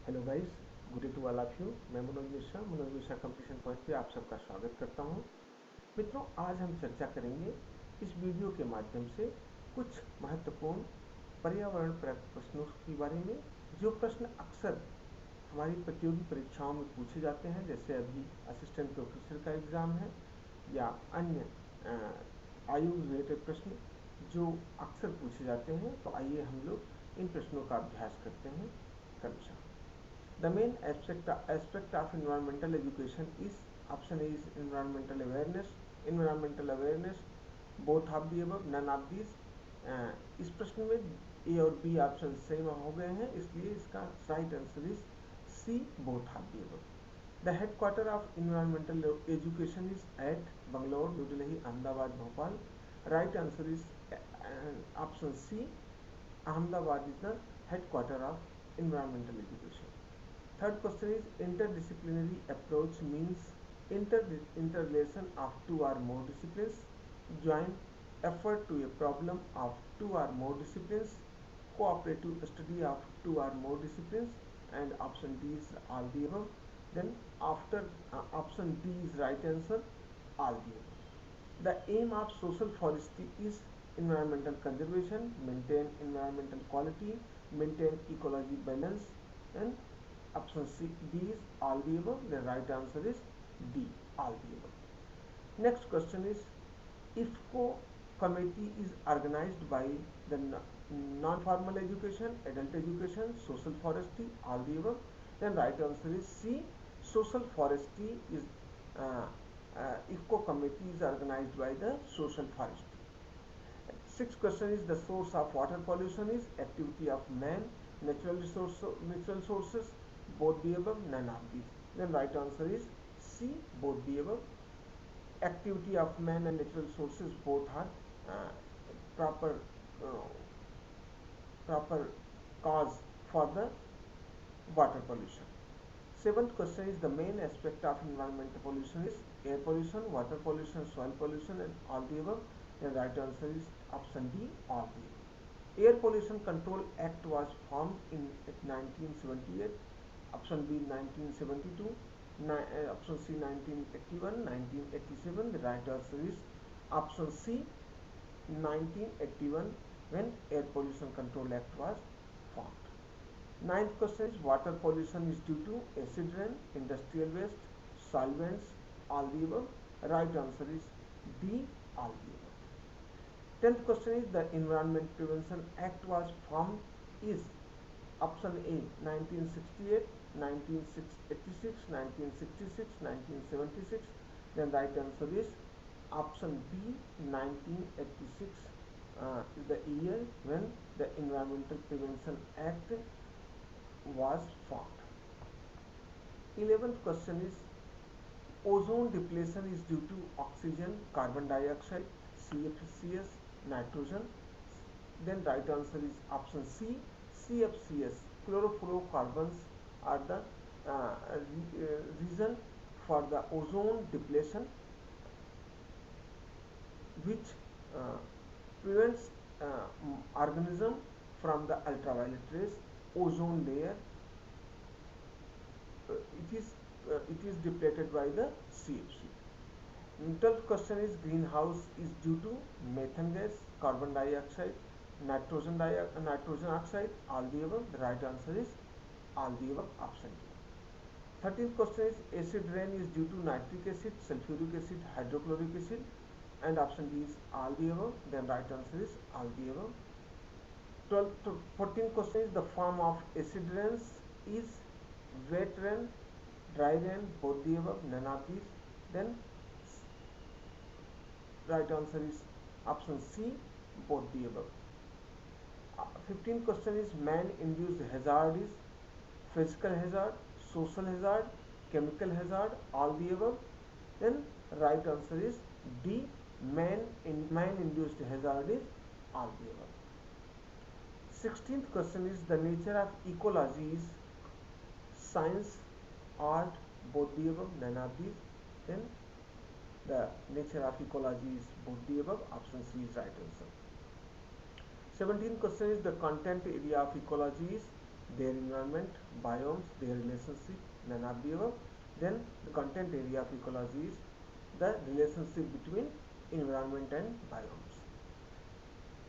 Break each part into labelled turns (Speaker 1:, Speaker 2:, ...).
Speaker 1: Hello guys, good day to all of you. मैं Manoj Mishra competition point पे आप सबका स्वागत करता हूं। मित्रों, आज हम चर्चा करेंगे इस वीडियो के माध्यम से कुछ महत्वपूर्ण पर्यावरण पर प्रश्नों के बारे में, जो प्रश्न अक्सर हमारी प्रतियोगी परीक्षाओं में पूछे जाते हैं। जैसे अभी असिस्टेंट प्रोफेसर का एग्ज़ाम है या अन्य आयु रिलेटेड प्रश्न जो अक्सर पूछे जाते हैं। तो आइए हम लोग इन प्रश्नों का अभ्यास करते हैं क्रमशः। The main aspect of environmental education is option A is environmental awareness. Environmental awareness, both of the above, none of these. इस प्रश्न में ए और बी ऑप्शन सेम हो गए हैं, इसलिए इसका right answer is C, both of the above. The headquarter of environmental education is at Bangalore, New Delhi, Ahmedabad, Bhopal. Right answer is option C, Ahmedabad is the headquarter of environmental education. Third question is interdisciplinary approach means interrelation of two or more disciplines, joint effort to a problem of two or more disciplines, cooperative study of two or more disciplines, and option D is all the above. Then after option D is right answer, all the above. The aim of social forestry is environmental conservation, maintain environmental quality, maintain ecology balance, and option C, D is all the above. The right answer is D, all the above. Next question is, IFCO committee is organized by the non-formal education, adult education, social forestry, all the above. Then right answer is C, social forestry is IFCO committee is organized by the social forestry. Sixth question is, the source of water pollution is activity of man, natural sources, both the above, none of these. Then right answer is C, both the above. Activity of man and natural sources both are uh, proper uh, proper cause for the water pollution. Seventh question is, the main aspect of environmental pollution is air pollution, water pollution, soil pollution, and all the above. The right answer is option D, all the above. Air Pollution Control Act was formed in 1978. Option B 1972. Option C 1981, 1987. The right answer is option C, 1981, when Air Pollution Control Act was formed. Ninth question is, water pollution is due to acid rain, industrial waste, solvents, all the above. Right answer is D, all the above. Tenth question is, the Environment Prevention Act was formed is option A 1968, 1986, 1966, 1976. Then right answer is option B, 1986 is the year when the Environmental Prevention Act was formed. 11th question is, ozone depletion is due to oxygen, carbon dioxide, CFCs, nitrogen. Then right answer is option C, CFCs. Chlorofluorocarbons are the reason for the ozone depletion, which uh, prevents organism from the ultraviolet rays. Ozone layer it is depleted by the CFC. 12th question is, greenhouse is due to methane gas, carbon dioxide, nitrogen oxide, all the above. The right answer is all the above, option D. 13th question is, acid rain is due to nitric acid, sulfuric acid, hydrochloric acid, and option D is all the above. Then right answer is all the above. 14th question is, the form of acid rains is wet rain, dry rain, both the above, none of these. Then right answer is option C, both the above. 15th question is, man induced hazard is physical hazard, social hazard, chemical hazard, all the above. Then right answer is D, man induced hazard is all the above. 16th question is, the nature of ecology is science, art, both the above, none of these. Then the nature of ecology is both the above, option C is right answer. 17th question is, the content area of ecology is their environment, biomes, their relationship, none of the above. Then the content area of ecology is the relationship between environment and biomes.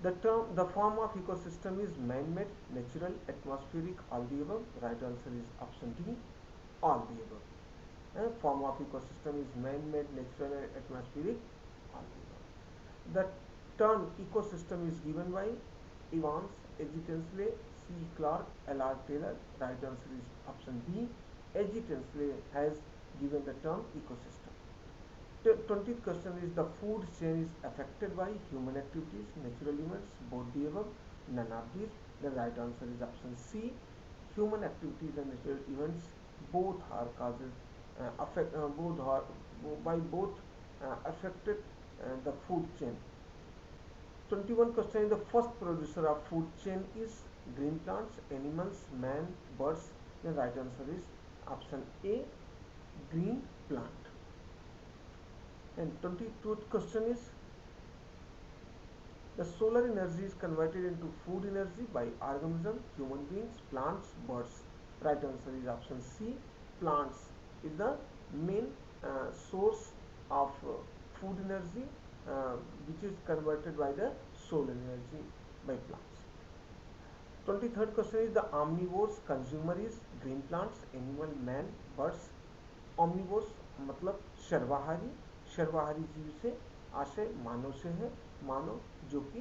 Speaker 1: The form of ecosystem is man-made, natural, atmospheric, all the above. Right answer is option D, all the above. Form of ecosystem is man-made, natural, and atmospheric, all the above. The term ecosystem is given by Evans, A. G. Tinsley, C. Clark, L. R. Taylor. Right answer is option B. A. G. Tinsley has given the term ecosystem. 20th question is the food chain is affected by human activities, natural events, both the above, none of these. The right answer is option C. Human activities and natural events both are causes affect both are by both affected the food chain. 21 question is the first producer of food chain is green plants, animals, man, birds. The right answer is option A, green plant. And 22nd question is the solar energy is converted into food energy by organisms, human beings, plants, birds. Right answer is option C. Plants is the main source of food energy which is converted by the solar energy by plants. 23rd question is the omnivores consumer is green plants, animal, man, birds. omnivores मतलब सर्वाहारी, सर्वाहारी जीव से आशय मानव से है, मानव जो कि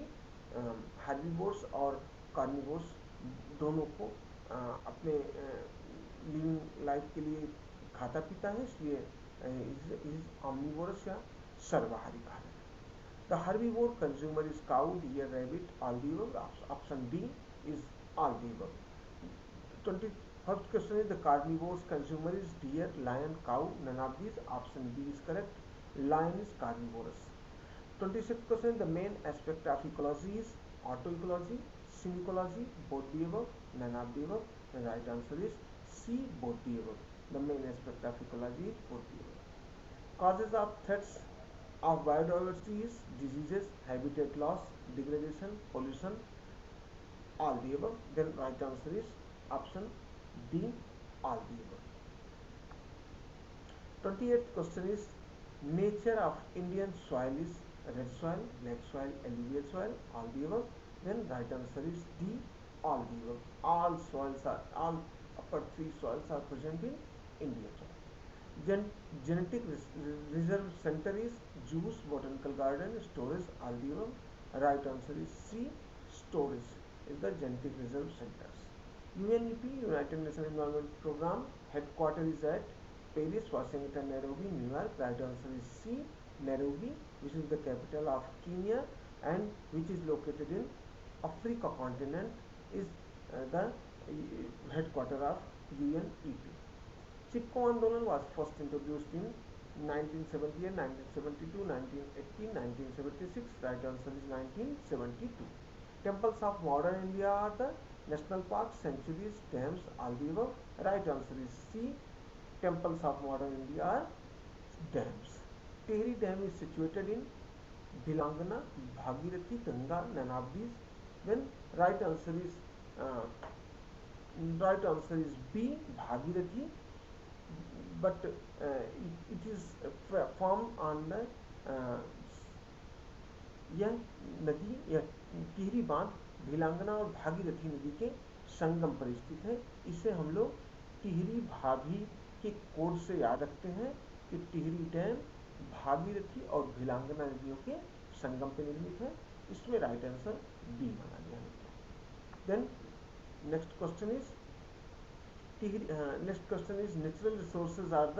Speaker 1: हार्बीवोर्स और कार्निवोर्स दोनों को अपने लिविंग लाइफ के लिए खाता पीता है, इसलिए इज ऑमनिवोरस या सर्वाहारी कहा जाता है. The herbivore consumer is cow, deer, rabbit, all the above. Option D is all the above. 21st question is the carnivorous consumer is deer, lion, cow. None of these. Option B is correct. Lion is carnivorous. 26th question, the main aspect of ecology is autoecology, synecology, both the above, none of the above. The right answer is C, both the above. The main aspect of ecology is both the above. Causes of threats of biodiversity is diseases, habitat loss, degradation, pollution, all the above. Then right answer is option D, all the above. 28th question is nature of Indian soil is red soil, black soil, alluvial soil, all the above. Then right answer is D, all the above. All upper three soils are present in Indian soil. Genetic reserve center is Juice Botanical Garden, storage, all the above. Right answer is C, storage is the genetic reserve centers. UNEP, United Nations Environment Program, headquarters is at Paris, Washington, Nairobi, New York. Right answer is C, Nairobi, which is the capital of Kenya and which is located in Africa continent, is the headquarters of UNEP. Chipko Andolan was first introduced in 1978, 1972, 1980, 1976. Right answer is 1972. Temples of modern India are the national parks, sanctuaries, dams, all the above. Right answer is C. Temples of modern India are dams. Tehri Dam is situated in Bhilangana, Bhagirathi, Ganga, none of these. Then right answer is B, Bhagirathi, but it is formed on the यह नदी या टिहरी बांध भिलांगना और भागीरथी नदी के संगम पर स्थित है. इसे हम लोग टिहरी भाभी के कोड से याद रखते हैं कि टिहरी डैम भागीरथी और भिलांगना नदियों के संगम पर निर्मित है. इसमें राइट आंसर बी माना गया है. Then next question is natural resources are the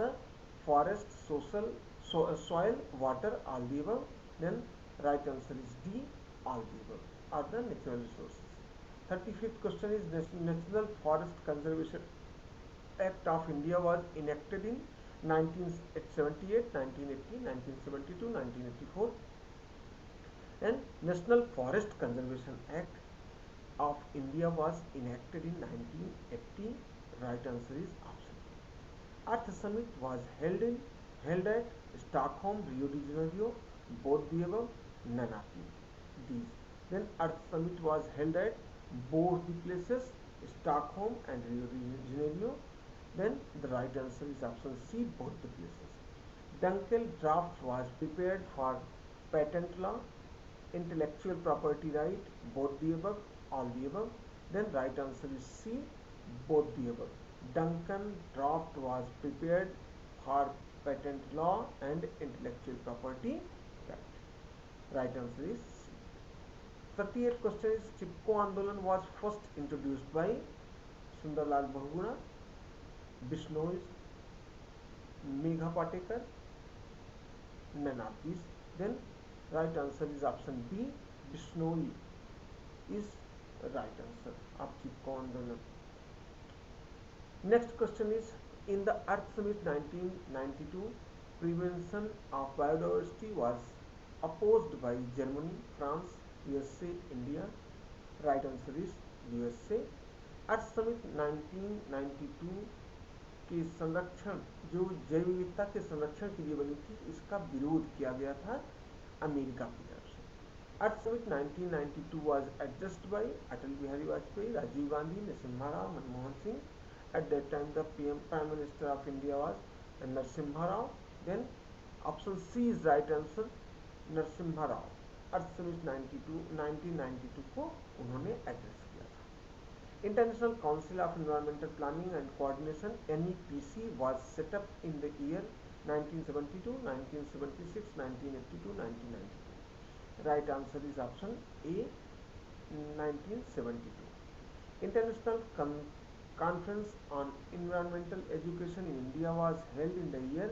Speaker 1: forest, social, soil, water, all the above. Then right answer is D, all the above are the natural resources. 35th question is National Forest Conservation Act of India was enacted in 1978, 1980, 1972, 1984. And National Forest Conservation Act of India was enacted in 1980. Right answer is option A. Earth Summit was held at Stockholm, Rio de Janeiro, both the above, none of these. Then Earth Summit was held at both the places, Stockholm and Rio de Janeiro. Then the right answer is option C, both the places. Dunkel draft was prepared for patent law, intellectual property right, both the above, all the above. Then right answer is C, both the above. Duncan draft was prepared for patent law and intellectual property right. Right answer is C. 38th question is Chipko Andolan was first introduced by Sundarlal Bahuguna, Bishnoi, Megha Patekar, none of these. Then right answer is option B, Bishnoi is right answer of Chipko Andolan. Next question is in the Earth Summit 1992, prevention of biodiversity was opposed by Germany, France, USA, India. Right answer is USA. Earth Summit 1992 के संरक्षण जो जैव विविधता के संरक्षण के लिए बनी थी, इसका विरोध किया गया था अमेरिका की तरफ से. Earth Summit 1992 was addressed by Atal Bihari Vajpayee, Rajiv Gandhi, Narasimha Rao, Manmohan Singh. At that time the Prime Minister of India was Narasimha Rao. Then option C is right answer, Narasimha Rao. Earth Summit 1992 को उन्होंने एड्रेस किया था. International Council of Environmental Planning and Coordination (NEPC) was set up in the year 1972, 1976, 1982, 1992. Right answer is option A, 1972. International Conference on Environmental Education in India was held in the year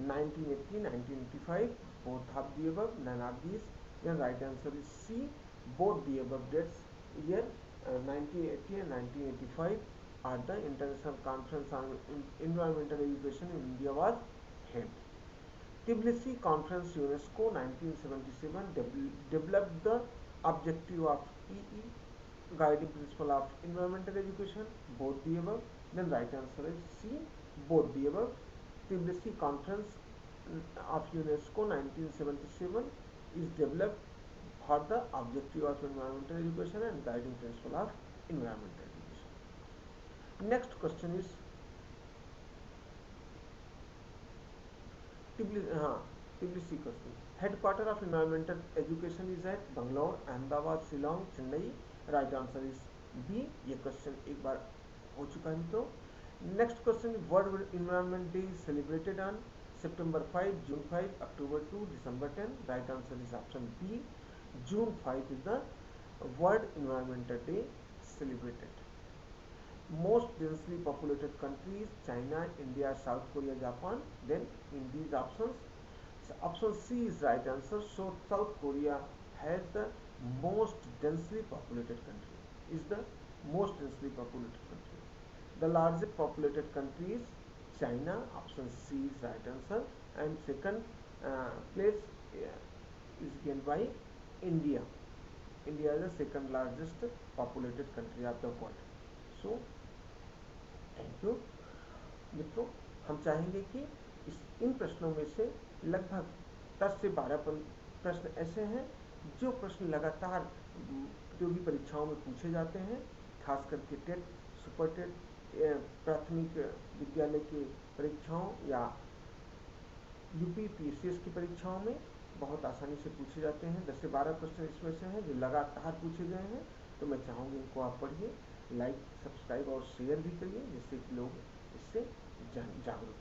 Speaker 1: 1980, 1985. Both of the above, none of these. Then right answer is C, both the above dates. Year 1980 and 1985 are the International Conference on Environmental Education in India was held. Tbilisi Conference UNESCO 1977 developed the objective of EE, guiding principle of environmental education, both the above. Then right answer is C, both the above. Tbilisi Conference of UNESCO 1977 is developed for the objective of environmental education and guiding principle of environmental education. Next question is Tbilisi question. Headquarter of environmental education is at Bangalore, Ahmedabad, Shillong, Chennai. Right answer is B. ये question एक बार हो चुका है मित्रों. Next question, world environment day is celebrated on September 5, June 5, October 2, December 10. Right answer is option B. June 5 is the World Environmental Day celebrated. Most densely populated countries: China, India, South Korea, Japan. Then in these options, option C is right answer. So South Korea has the most densely populated country, is the most densely populated country. The largest populated country is China. Option C is right answer. And second place is gained by India. India is the second largest populated country of the world. So thank you मित्रों. हम चाहेंगे कि इन प्रश्नों में से लगभग 10 से 12 प्रश्न ऐसे हैं जो प्रश्न लगातार प्रतियोगी परीक्षाओं में पूछे जाते हैं, खास करके टेट, सुपर टेट, प्राथमिक विद्यालय के परीक्षाओं या यूपी पीसीएस की परीक्षाओं में बहुत आसानी से पूछे जाते हैं. 10 से 12 क्वेश्चन इसमें से हैं जो लगातार पूछे गए हैं. तो मैं चाहूँगी इनको आप पढ़िए, लाइक, सब्सक्राइब और शेयर भी करिए, जिससे कि लोग इससे जागरूक